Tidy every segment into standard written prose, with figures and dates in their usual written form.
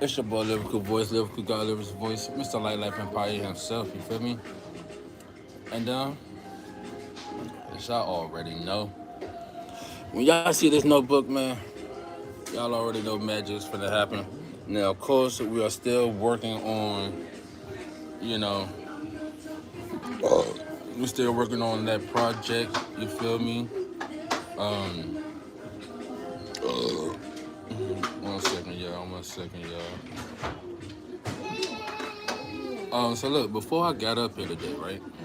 It's your boy, Lyrical Voice, Lyrical God, Lyrical Voice, Mr. Light Life Empire himself, you feel me? And as y'all already know, when y'all see this notebook, man, y'all already know magic's finna happen. Now, of course, we are still working on, you know, we're still working on that project, you feel me? Um, 1 second, y'all, 1 second, y'all. So look, before I got up here today, right, I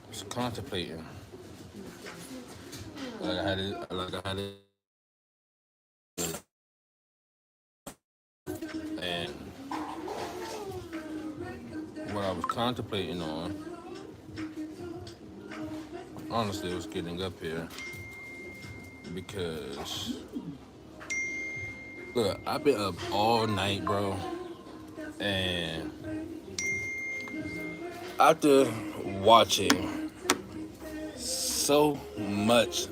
was contemplating, and what I was contemplating on, honestly, was getting up here because look, I've been up all night, bro, and after watching so much,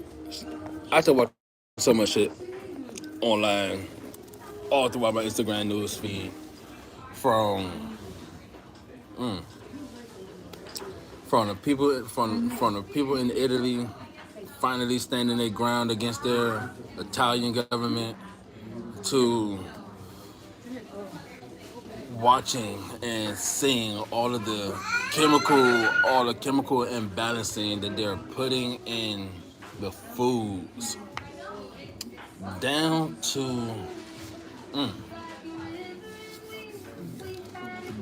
after watching so much shit online, all throughout my Instagram news feed, from from the people in Italy finally standing their ground against their Italian government, to watching and seeing all the chemical imbalancing that they're putting in the foods, down to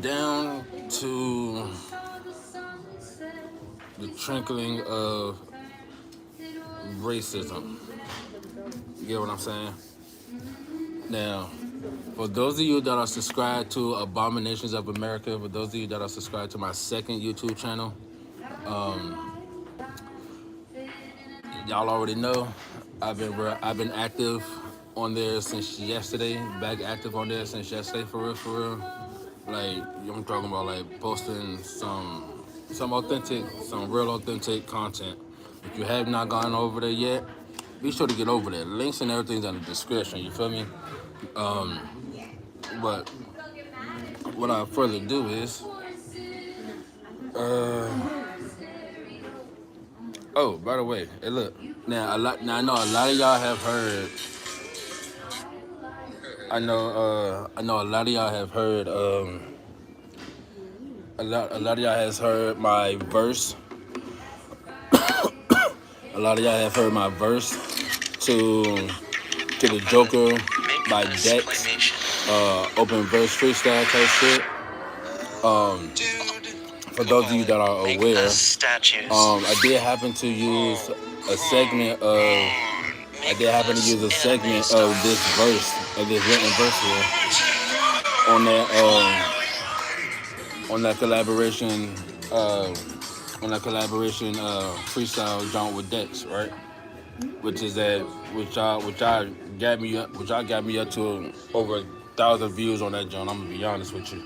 down to the trickling of racism. You get what I'm saying? Now, for those of you that are subscribed to Abominations of America, for those of you that are subscribed to my second YouTube channel, y'all already know I've been active on there since yesterday. Back active on there since yesterday, for real, for real. Like, I'm talking about like posting some authentic, some real authentic content. If you have not gone over there yet, be sure to get over there. Links and everything's in the description. You feel me? But without further ado is, oh, by the way, hey, look. Now I know a lot of y'all have heard. I know a lot of y'all have heard. A lot of y'all has heard my verse. A lot of y'all have heard my verse to the Joker by Dex. Open verse freestyle type shit. For those of you that are aware, I did happen to use a segment of. I did happen to use a segment of this verse, of this written verse here, on on that collaboration, uh, freestyle joint with Dex, right? Which is that, which I got me up to over 1,000 views on that joint. I'm gonna be honest with you.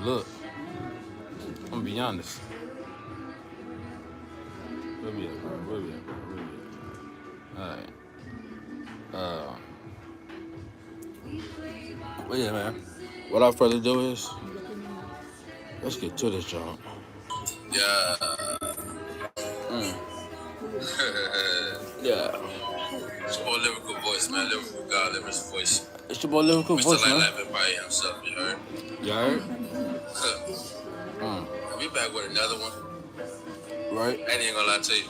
Look, I'm gonna be honest. Where we at, bro? Where we at, bro? Where we at? All right. But yeah, man. Without further ado is, let's get to this joint. Yeah. Yeah. It's your boy Lyrical Voice, man. Lyrical God, Lyrical Voice. It's your boy Lyrical Mr. Voice, Light man. Life Empire himself, you heard? You heard? We back with another one. Right? I ain't gonna lie to you.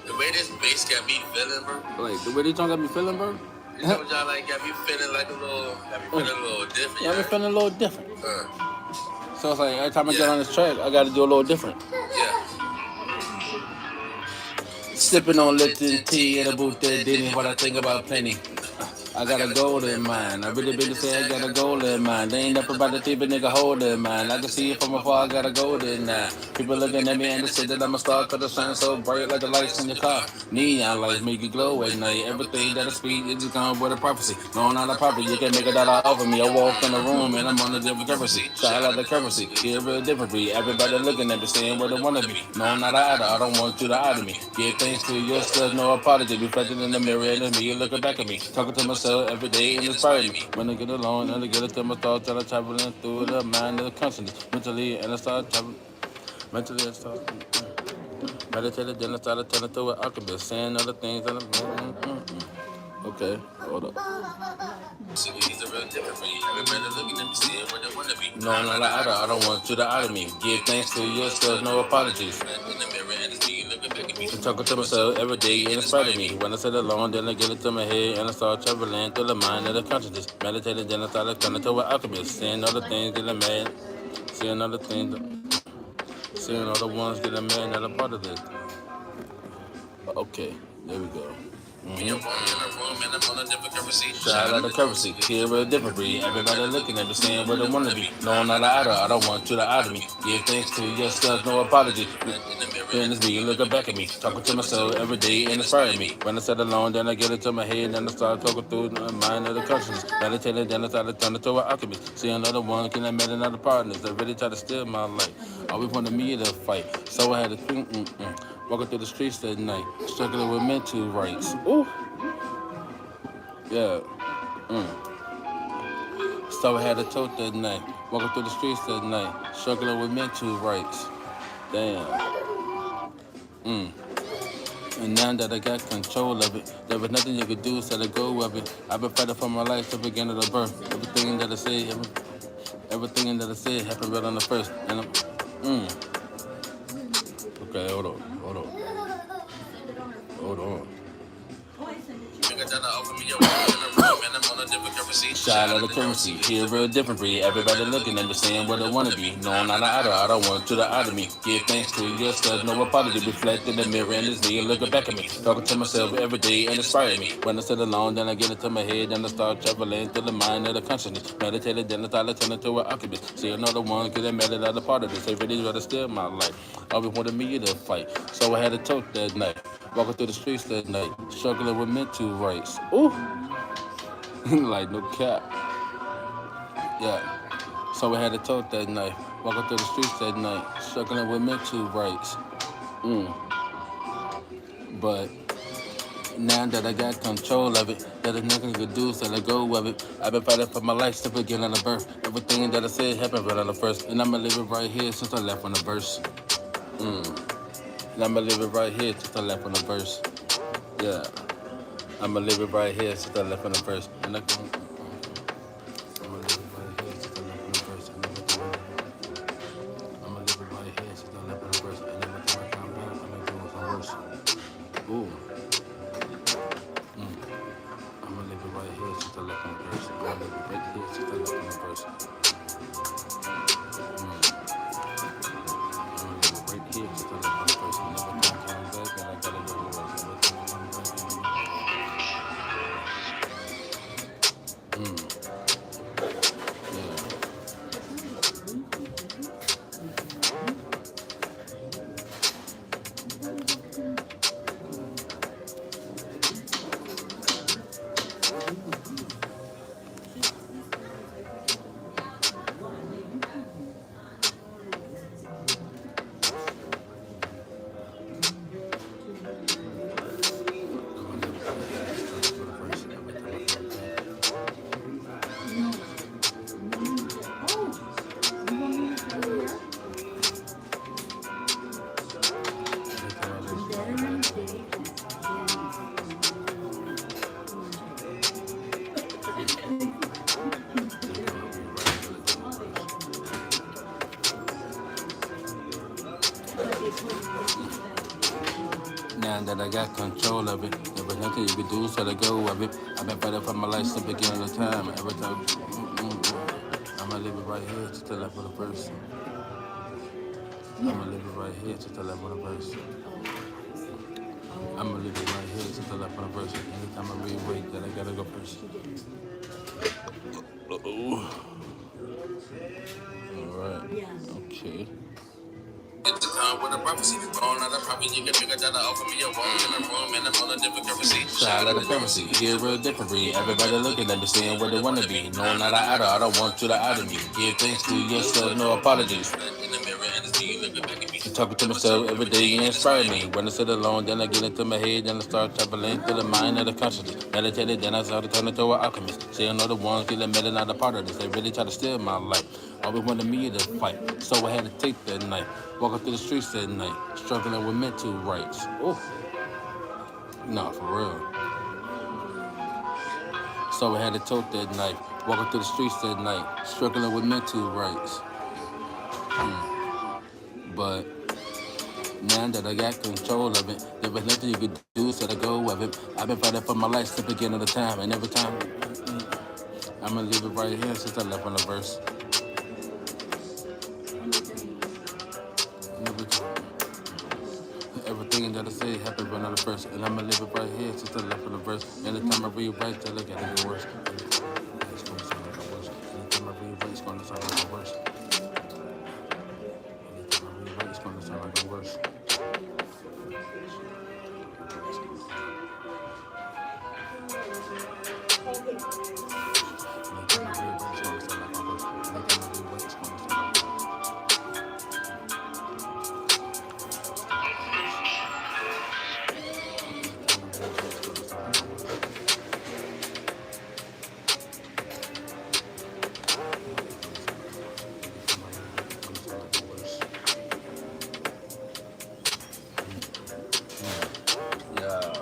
The way this bass got me feeling, bro. Like, the way this joint got me feeling, bro? You know what y'all like? Got me feeling like a little, different. Yeah, I've been feeling a little different. Uh, So it's like every time I get on this track, I gotta do a little different. yeah. Sipping on Lipton tea in a booth that didn't what I think about plenty. I got a goal in mind. I really been to say I got a goal in mind. They ain't up about the thief, but nigga hold in mind. I can see it from afar, I got a goal in now. People looking at me and they say that I'm a star, cause I shine so bright like the lights in your car. Neon lights make it glow at night. Everything that I speak, it just gone with a prophecy. No, not a prophet, you can't make a dollar off of me. I walk in the room and I'm on a different currency. Shout out the currency, get real different breed. Everybody looking at me saying where they wanna be. No, I'm not an idol, I don't want you to idle me. Give thanks to yourself, no apology. Reflecting in the mirror and me, looking back at me. Talking to myself. myself every day and inspire me. When I get alone and I get it to my thoughts that I'm traveling through the mind of the consciousness. Mentally and I start traveling. Mentally I start meditated, then I started telling through an alchemist, saying other things that I'm. Okay, hold up. See, he's a real different breed. Everybody looking at me, seeing what they wanna be. No, not I don't want you to out of me. Give thanks to yourself, no apologies. In the mirror and it's me looking back at me. I'm talking to myself every day and inspiring me. When I sit alone, then I get it to my head and I start traveling through the mind of the consciousness. Meditating, then I started turning to an alchemist, seeing other things that I'm mad, seeing other things, seeing other ones that I'm mad, not a part of this. Okay, there we go. In your room, in a room, and I'm on a different currency. Shout out to currency, here with a different breed. Everybody looking at me, saying what they wanna be. No, not I don't want you to out of me. Give thanks to yourself, no apology. Then it's me looking back at me, talking to myself every day and inspiring me. When I sit alone, then I get into my head, then I start talking through the mind of the consciousness. Meditating, then I started turning to an alchemist. See another one, can I met another partners that really try to steal my life. Always wanted me to fight, so I had to walking through the streets that night, struggling with mental rights. Ooh. Yeah. So I had a tote that night, walking through the streets that night, struggling with mental rights. Damn. And now that I got control of it, there was nothing you could do, so let go of it. I've been fighting for my life to begin of the birth. Everything that I said happened right on the first. And Okay, hold on. Shout out to currency, here real different breed. Everybody looking at me, saying what they wanna be. No, not I don't want you to out of me. Give thanks to yourself, no apology. Reflect in the mirror and it's me looking back at me. Talking to myself every day and inspiring me. When I sit alone, then I get into my head, then I start traveling through the mind of the consciousness. Meditated, then I started turning to an alchemist. See another one, cause I made it out of part of this. They really try to steal my life. Always wanted me to fight, so I had a tote that night. Walking through the streets that night, struggling with mental rights. Ooh, like no cap. Yeah. So I had a tote that night, walking through the streets that night, struggling with mental rights. But now that I got control of it, that there's nothing you can do, so let go of it. I've been fighting for my life since the beginning of birth. Everything that I said happened right on the first, and I'ma live it right here since I left on the verse. And I'ma live it right here since I left on the verse. Yeah. I'ma live it right here since I left on the verse. And I'ma live it right here since I left on the verse. I'ma live it right here since I left on the verse. And every time I come back, I'ma do some worse. Ooh. I'ma live it right here since I left on the verse. I'ma live it right here since I left on the verse. Right here since I left on the verse. And every time I come back, and I gotta do the worst. Every time I come back, now that I got control of it, there was nothing you could do, so let go of it. I've been fighting for my life since the beginning of the time. Every time, I'ma live it right here just till I left on the verse. I'ma live it right here just till I left on the verse. I'ma live it right here just till I left on the verse. Anytime I re-wake, then I gotta go first. Alright, okay. It's the time with a prophecy. Born out of prophecy, you can figure that I offer me a room in a room, and I'm on a different currency. Shout out to currency, here real different breed. Everybody looking at me, saying what they wanna be. No, not I don't want you to out of me. Give thanks to yourself, no apologies. In the mirror and it's me looking back at me. Talking to myself every day, you inspire me. When I sit alone, then I get into my head, then I start traveling through the mind of the consciousness. Meditated, then I started turning to an alchemist. See, I know the ones get admitted not a part of this. They really try to steal my life. Always wanted me to fight, so I had to take that night. Walking through the streets that night, struggling with mental rights. Oh, nah, for real. So I had to tote that knife. Walking through the streets that night, struggling with mental rights. But now that I got control of it, there was nothing you could do, so to go of it. I've been fighting for my life since the beginning of the time, and every time I'ma leave it right here since I left on the verse. Everything that I say happened right on the verse, and I'ma leave it right here since I left on the verse. Anytime I rewrite, till I gotta get worse. It's gonna sound like a worse. Anytime I rewrite, it's gonna sound like a worse. Anytime I rewrite, it's gonna sound like a worse. Yeah.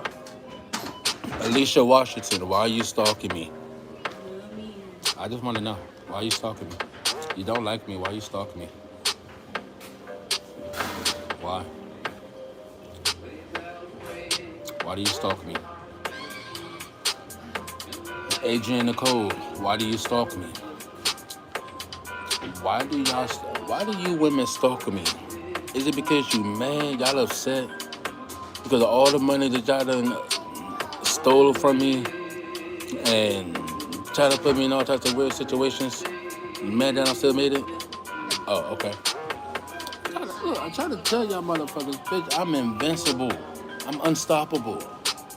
Alicia Washington, why are you stalking me? I just want to know. Why are you stalking me? You don't like me. Why are you stalking me? Why? Why do you stalk me? Adrian Nicole, why do you stalk me? Why do you women stalk me? Is it because you mad? Y'all upset? Because of all the money that y'all done stole from me and try to put me in all types of weird situations? You mad that I still made it? Oh, okay. Look, I try to tell y'all motherfuckers, bitch, I'm invincible. I'm unstoppable.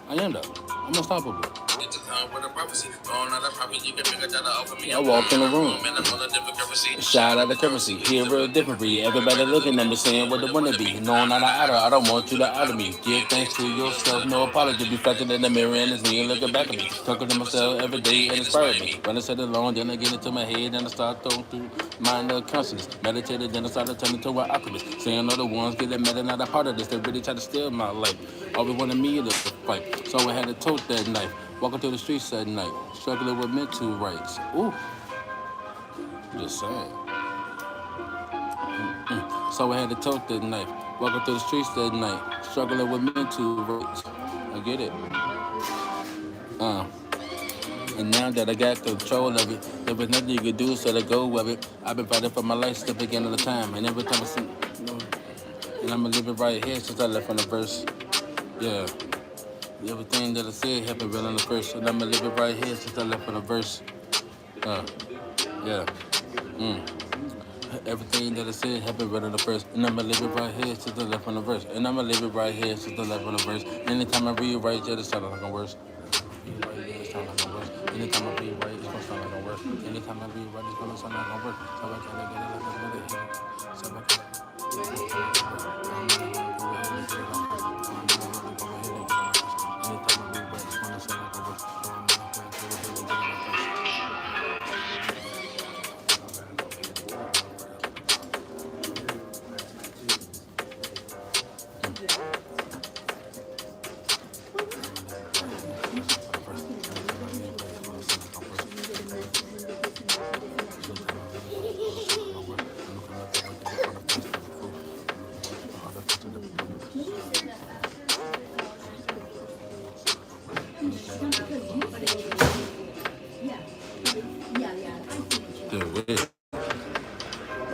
I am though. I'm unstoppable. It's a time with a prophecy. Gone out of prophecy, you can figure that offer me. I walked in the room. And I'm on a different currency. Shout out the currency. Here real different breed. Everybody looking at me saying what they wanna be. No, not an idol. I don't want you to out of me. Give thanks to yourself. No apology. Reflected in the mirror and it's me looking back at me. Talking to myself every day and inspired me. When I sit alone, then I get into my head and I start throwing through mind of consciousness. Meditated, then I started turning to an alchemist. Saying other ones get admitted not a part of this. They really try to steal my life. Always wanted me to fight. So I had to tote that knife. Walking through the streets that night. Struggling with mental rights. Ooh. Just saying. So I had to tote that knife. Walking through the streets that night. Struggling with mental rights. I get it. And now that I got control of it, there was nothing you could do, so to go with it. I've been fighting for my life since the beginning of the time. And every time I see, and I'ma live it right here since I left on the verse. Yeah. Everything that I said happened right on the verse. And I'ma live it right here since I left on the verse. Yeah. Everything that I said happened right on the verse. And I'ma live it right here since I left on the verse. And I'ma live it right here since I left on the verse. Anytime I rewrite, yeah, it sounds like a worse. Anytime I rewrite, it's gonna sound like a worse. Anytime I rewrite, it's gonna sound like a worse. So I gotta get it like a bullet hit. So I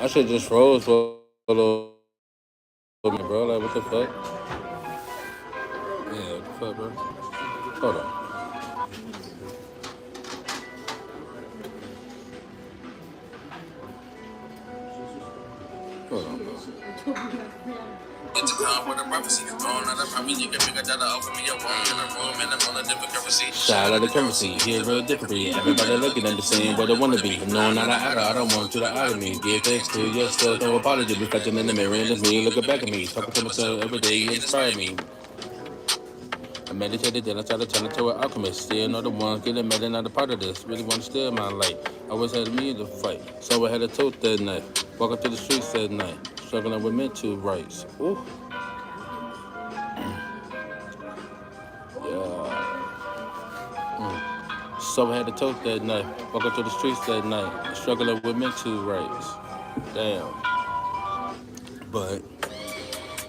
I should just froze for a little bit, bro. Like, what the fuck? Yeah, what the fuck, bro? Hold on. Hold on. It's a time where the prophecy is born. Now the prophet you can figure that offer me a wrong in a room and I'm on a different currency. Shout out to currency, here real different breed. Everybody looking at the same what they want to be. No, not an idol, I don't want you to idol me. Give thanks to yourself, no apology. Reflecting in the mirror and it's me looking back at me. Talking to myself every day, you inspire me. I meditated, then I started turning to an alchemist. Still know the ones getting mad and not a part of this. Really want to steal my light. Always had me to fight. So I had a tote that night. Walking through the streets that night. Struggling with mental rights. Ooh. Yeah. So I had a tote that night. Walking through the streets that night. Struggling with mental rights. Damn. But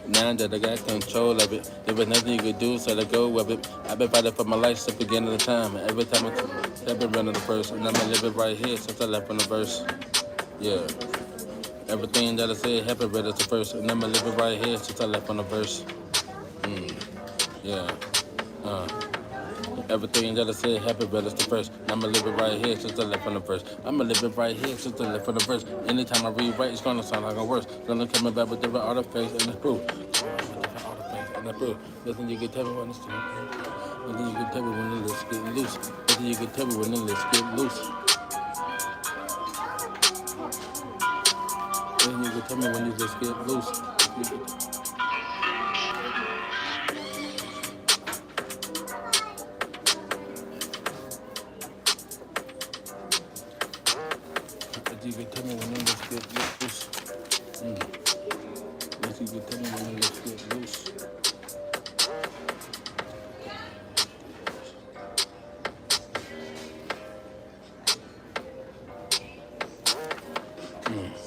now that I got control of it, there was nothing you could do, so let go of it. I've been fighting for my life since the beginning of the time. And every time I've been running the first, and I've been living right here since I left on the verse. Yeah. Everything that I said happened right at the first, and I'm living right here since I left on the verse. Yeah. Everything that I said happened right at the first, and I'm living right here since I left on the verse. I'm living right here since I left on the verse. Anytime I rewrite, it's gonna sound like a worse. Gonna come back with different artifacts and the proof. And the proof. Nothing you can tell me when it's true. Nothing you can tell me when the list get loose. Nothing you can tell me when the list get loose. Nothing you can tell me when the list get loose. You can tell me when the list get loose. You can tell me when the list get loose.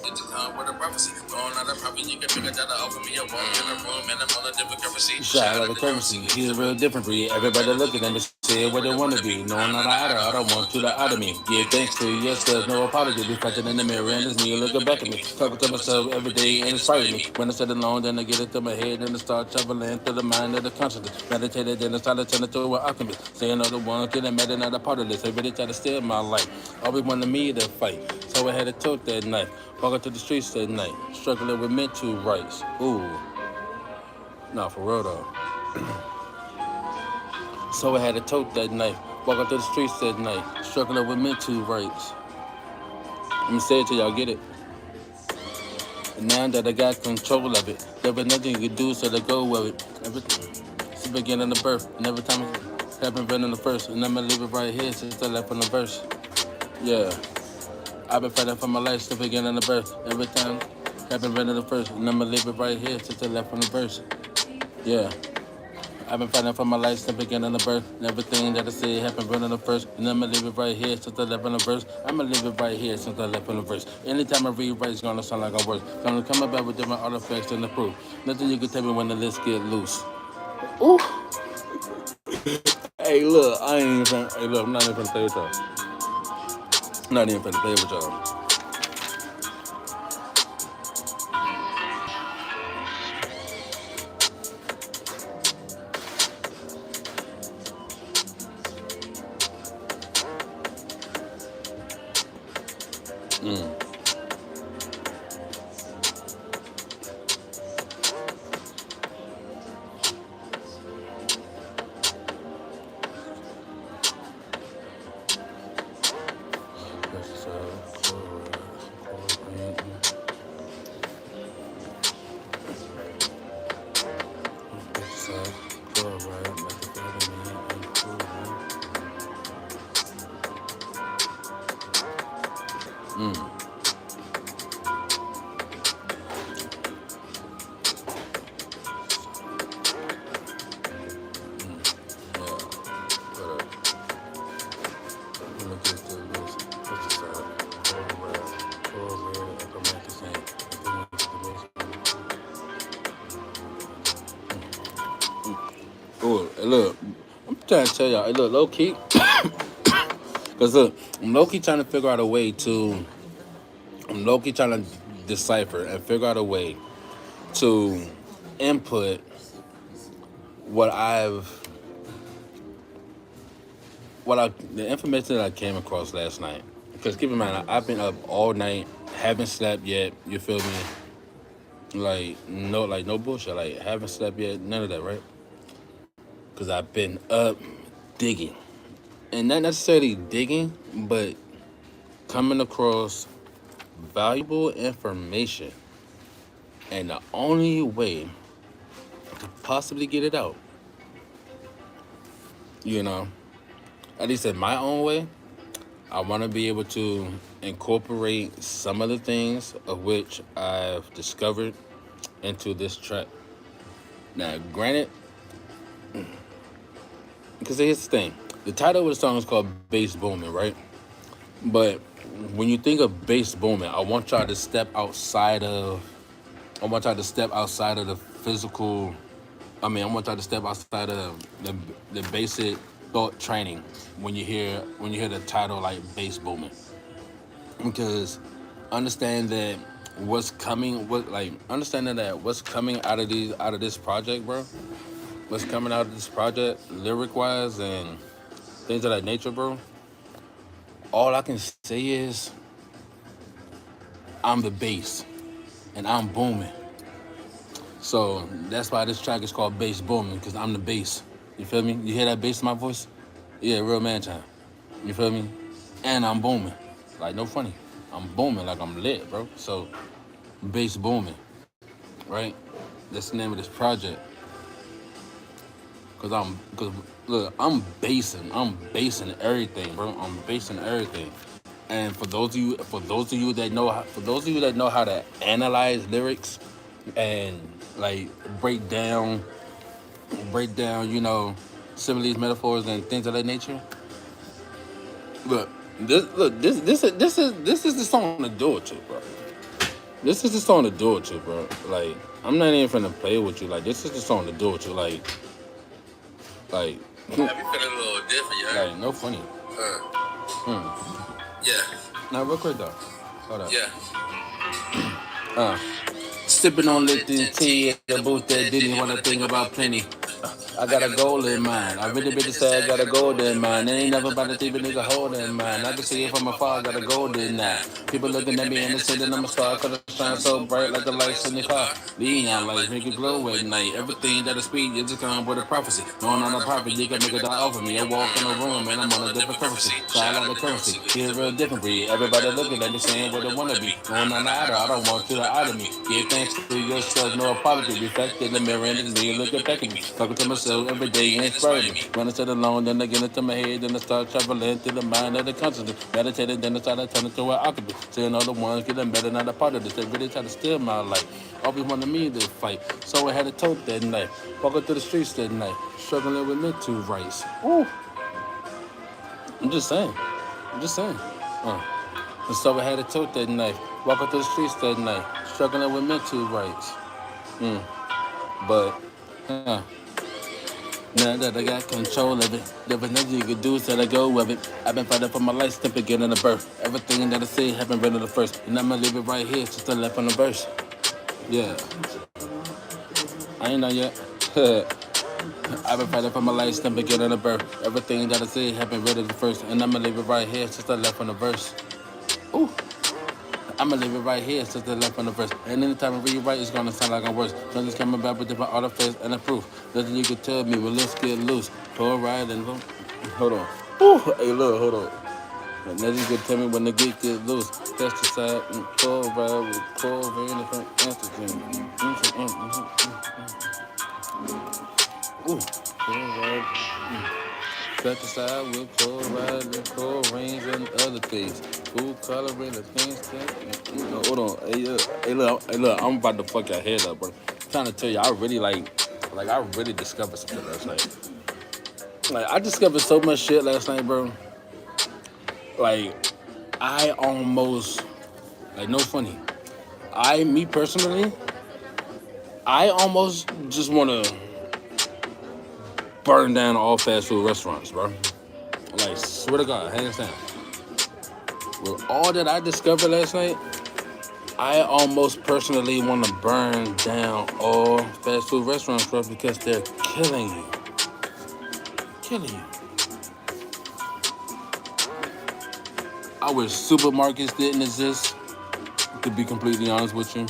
It's a time where the prophecy is born. Now the prophet you can figure that offer me a wrong in a room and I'm on a different currency. Shout out to currency, he's a real different breed. Everybody looking at me, say what they want to be. No, I'm not an idol, I don't want you to idol me. Give thanks to yourself, no apology. Reflecting in the mirror and it's me looking back at me. Talking to myself every day and inspiring me. When I sit alone, then I get it to my head and I start traveling through the mind of the consciousness. Meditated, then I started turning to an alchemist. Saying all the ones getting mad and not a part of this. They really try to steal my life. Always wanted me to fight. So I had a tote that night. Walking through the streets that night. Struggling with mental rights. Ooh. Nah, for real though. So I had a tote that night. Walking through the streets that night. Struggling with mental rights. Let me say it till y'all get it. And now that I got control of it, there was nothing you could do, so let go of it. It's the beginning of birth, and every time I have been running the first, and I'ma leave it right here since I left on the verse. Yeah, I've been fighting for my life since the beginning of birth. Every time I've been running the first, and I'ma leave it right here since I left on the verse. Yeah. I've been fighting for my life since the beginning of birth. And everything that I said happened running the first. And I'ma leave it right here since I left on the verse. I'ma leave it right here since I left on the verse. Anytime I rewrite, it's gonna sound like a worse. Gonna come about with different artifacts and the proof. Nothing you can tell me when the list get loose. Ooh. Hey, look, I ain't even finna, hey, look, I'm not even finna play with y'all. I'm not even finna play with y'all. Oh, look, I'm trying to tell y'all, look, low key, because look, I'm low key trying to figure out a way to, I'm low key trying to decipher and figure out a way to input what the information that I came across last night. Because keep in mind, I've been up all night, haven't slept yet, you feel me? Like no bullshit. Like haven't slept yet, none of that, right? Because I've been up digging, and not necessarily digging, but coming across valuable information. And the only way to possibly get it out, you know, at least in my own way, I want to be able to incorporate some of the things of which I've discovered into this track. Now, granted, because here's the thing, the title of the song is called Bass Booming, right? But when you think of bass booming, I want y'all to step outside of the physical. I want y'all to step outside of the basic thought training when you hear the title like bass booming, because understand that understanding that what's coming out of this project, bro. What's coming out of this project, lyric wise and things of that nature, bro. All I can say is I'm the bass and I'm booming. So that's why this track is called Bass Booming, because I'm the bass. You feel me? You hear that bass in my voice? Yeah, real man time. You feel me? And I'm booming. Like, no funny. I'm booming like I'm lit, bro. So, Bass Booming, right? That's the name of this project. Cause look, I'm basing everything, bro. I'm basing everything. And for those of you that know how to analyze lyrics and like break down, similes, metaphors, and things of that nature. Look, this is the song to do it to, bro. This is the song to do it to, bro. Like, I'm not even finna play with you. Like, this is the song to do it to. Like, Yeah, we feeling a little different, yeah. like, no funny. Yeah. Now, real quick though. Hold up. Yeah. Sipping on Lipton tea at the booth that didn't want to think about plenty. I got a goal in mind. I really to say I got a goal in mind. Ain't never about to keep a nigga hold in mind. I can see it from afar, I got a goal in now. People looking at me and they say that I'm a star, cause I shine so bright like the lights in the car. Neon lights make it glow at night. Everything that I speak is to come with a prophecy. Knowing I'm a prophet, you can make it die off of me. I walk in the room and I'm on a different currency. Shine like a currency. Here's a real different breed. Everybody looking at me saying what they wanna be. Going on the idol, I don't want you to idol me. Give thanks to yourself, no apology. Reflect in the mirror and it's me looking back at me. Talking to myself every day, inspiring me. When I sit alone, then I get into my head, then I start traveling through the mind of the consciousness. Meditating, then I start to turn into an alchemy. Seeing all the ones getting better, not a part of this. They really try to steal my life. Always wanted me to fight. So I had a tote that night. Walking through the streets that night. Struggling with mental rights. Woo. I'm just saying. And so I had a tote that night. Walking through the streets that night. Struggling with mental rights. But, now that I got control of it, there was nothing you could do till I go with it. I've been fighting for my life since the beginning of birth. Everything that I say happened right on the first. And I'ma leave it right here just to left on the verse. Yeah. I ain't know yet. I've been fighting for my life since the beginning of birth. Everything that I say happened right at the first. And I'ma leave it right here just to left on the verse. Ooh. I'ma leave it right here since the left on the verse. And anytime I rewrite, it's gonna sound like I'm worse. Nothing's coming back with different artifacts and a proof. Nothing you can tell me, well, let's get loose. Pull right and look. Hold on. Ooh, hey, look, hold on. Nothing you can tell me when the get loose. Pesticide, pull right with pull very different antigen. Ooh, pull right. Pesticide with chloride and chlorines and other things. Food coloring the things that. Hold on. Hey, look, I'm about to fuck your head up, bro. I'm trying to tell you, I really discovered some shit last night. Like, I discovered so much shit last night, bro. Like, I almost, like, no funny. Me personally, I almost just want to burn down all fast food restaurants, bro. Like, swear to God, hands down. With all that I discovered last night, I almost personally want to burn down all fast food restaurants, bro, because they're killing you. I wish supermarkets didn't exist, to be completely honest with you.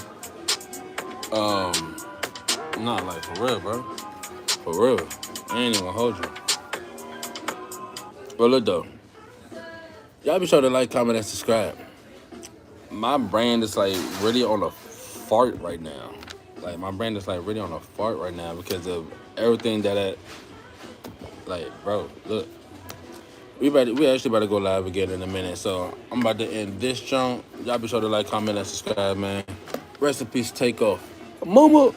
Nah, like for real, bro. For real. I ain't even gonna hold you. But look though, y'all be sure to like, comment, and subscribe. My brain is like really on a fart right now. Like my brain is like really on a fart right now because of everything that like, bro, look. We actually about to go live again in a minute, so I'm about to end this jump. Y'all be sure to like, comment, and subscribe, man. Rest in peace, take off. Mama.